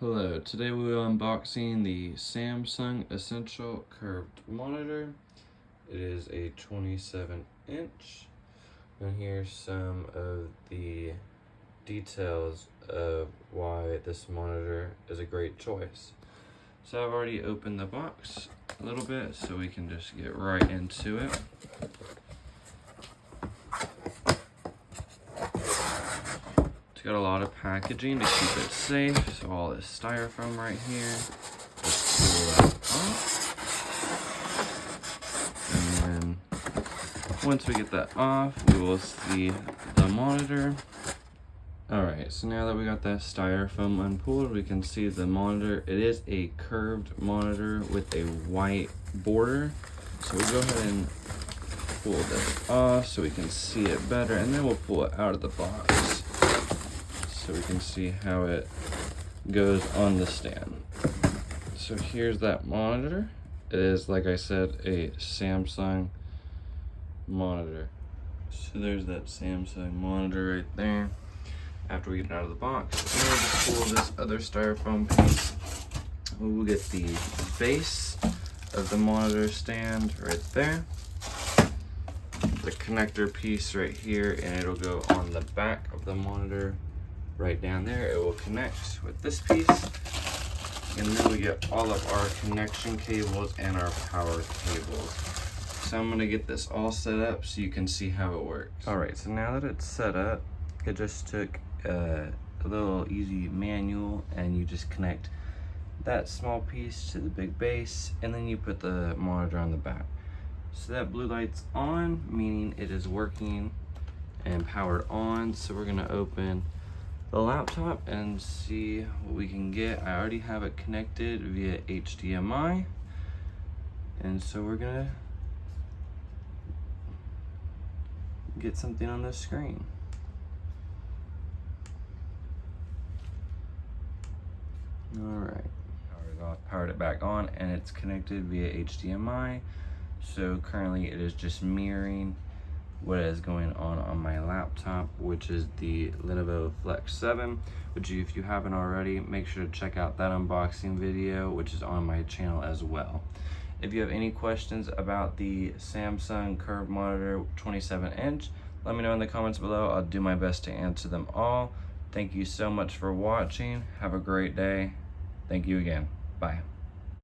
Hello, today we are unboxing the Samsung Essential Curved Monitor. It is a 27-inch, and here's some of the details of why this monitor is a great choice. So I've already opened the box a little bit, so we can just get right into it. It's got a lot of packaging to keep it safe, so all this styrofoam right here. Just pull that off. And then once we get that off, we will see the monitor. Alright, so now that we got that styrofoam unpulled, we can see the monitor. It is a curved monitor with a white border. So we'll go ahead and pull this off so we can see it better, and then we'll pull it out of the box so we can see how it goes on the stand. So here's that monitor. It is, like I said, a Samsung monitor. So there's that Samsung monitor right there. After we get it out of the box, we'll just pull this other styrofoam piece. We'll get the base of the monitor stand right there. The connector piece right here, and it'll go on the back of the monitor right down there. It will connect with this piece, and then we get all of our connection cables and our power cables. So I'm gonna get this all set up so you can see how it works. All right, so now that it's set up, it just took a little easy manual, and you just connect that small piece to the big base, and then you put the monitor on the back. So that blue light's on, meaning it is working and powered on. So we're gonna open the laptop and see what we can get. I already have it connected via HDMI, and so we're gonna get something on the screen. All right, powered it back on, and it's connected via HDMI. So currently it is just mirroring what is going on my laptop, which is the Lenovo Flex 7, which if you haven't already, make sure to check out that unboxing video, which is on my channel as well. If you have any questions about the Samsung Curved Monitor 27-inch, let me know in the comments below. I'll do my best to answer them all. Thank you so much for watching. Have a great day. Thank you again. Bye.